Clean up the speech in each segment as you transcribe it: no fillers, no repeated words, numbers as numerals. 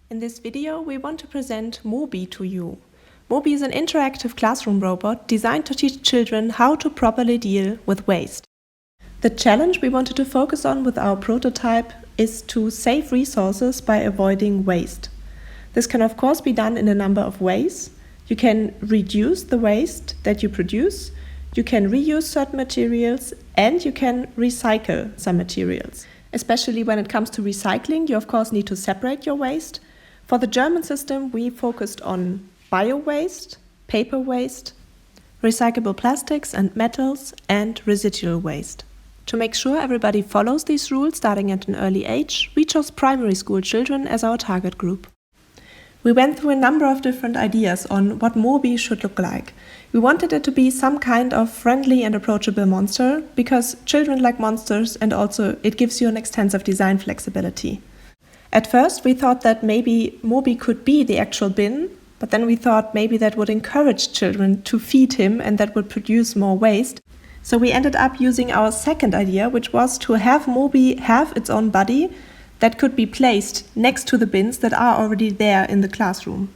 In this video, we want to present MoBi to you. MoBi is an interactive classroom robot designed to teach children how to properly deal with waste. The challenge we wanted to focus on with our prototype is to save resources by avoiding waste. This can of course be done in a number of ways. You can reduce the waste that you produce, you can reuse certain materials, and you can recycle some materials. Especially when it comes to recycling, you of course need to separate your waste. For the German system, we focused on bio-waste, paper waste, recyclable plastics and metals, and residual waste. To make sure everybody follows these rules starting at an early age, we chose primary school children as our target group. We went through a number of different ideas on what MoBi should look like. We wanted it to be some kind of friendly and approachable monster, because children like monsters and also it gives you an extensive design flexibility. At first we thought that maybe MoBi could be the actual bin, but then we thought maybe that would encourage children to feed him and that would produce more waste. So we ended up using our second idea, which was to have MoBi have its own body that could be placed next to the bins that are already there in the classroom.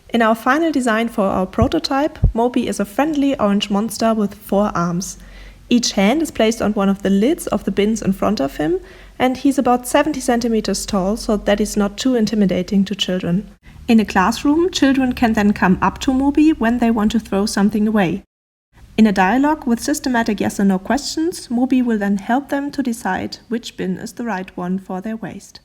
In our final design for our prototype, MoBi is a friendly orange monster with 4 arms. Each hand is placed on one of the lids of the bins in front of him, and he's about 70 centimeters tall, so that is not too intimidating to children. In a classroom, children can then come up to MoBi when they want to throw something away. In a dialogue with systematic yes or no questions, MoBi will then help them to decide which bin is the right one for their waste.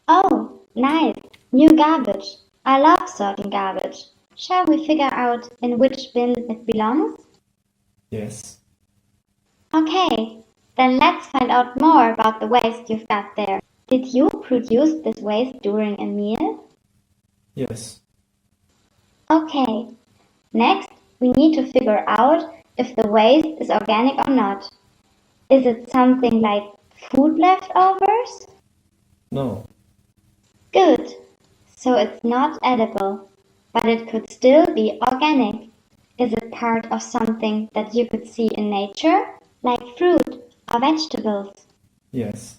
Oh, nice! New garbage. I love sorting garbage. Shall we figure out in which bin it belongs? Yes. Okay, then let's find out more about the waste you've got there. Did you produce this waste during a meal? Yes. Okay, next we need to figure out if the waste is organic or not. Is it something like food leftovers? No. Good. So it's not edible, but it could still be organic. Is it part of something that you could see in nature, like fruit or vegetables? Yes.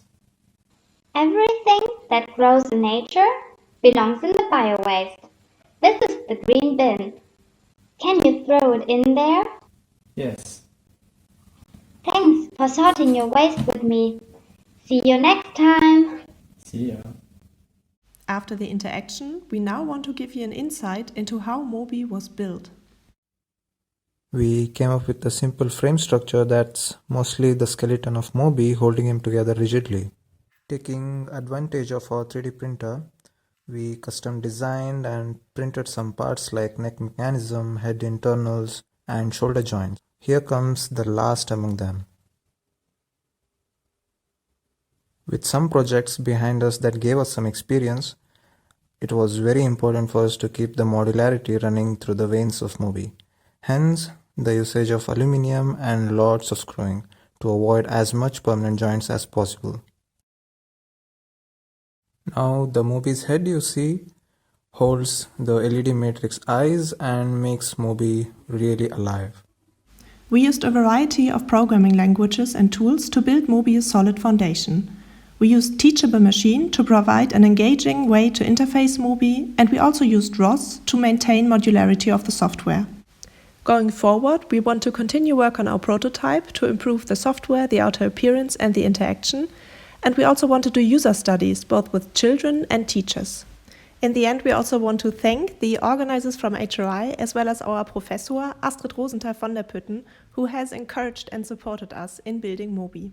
Everything that grows in nature belongs in the bio-waste. This is the green bin. Can you throw it in there? Yes. Thanks for sorting your waste with me. See you next time. See ya. After the interaction, we now want to give you an insight into how MoBi was built. We came up with a simple frame structure that's mostly the skeleton of MoBi holding him together rigidly. Taking advantage of our 3D printer, we custom designed and printed some parts like neck mechanism, head internals, and shoulder joints. Here comes the last among them. With some projects behind us that gave us some experience, it was very important for us to keep the modularity running through the veins of MoBi. Hence, the usage of aluminium and lots of screwing to avoid as much permanent joints as possible. Now, the MoBi's head you see holds the LED matrix eyes and makes MoBi really alive. We used a variety of programming languages and tools to build MoBi a solid foundation. We used Teachable Machine to provide an engaging way to interface MoBi, and we also used ROS to maintain modularity of the software. Going forward, we want to continue work on our prototype to improve the software, the outer appearance and the interaction, and we also want to do user studies both with children and teachers. In the end, we also want to thank the organizers from HRI as well as our professor Astrid Rosenthal von der Putten, who has encouraged and supported us in building MoBi.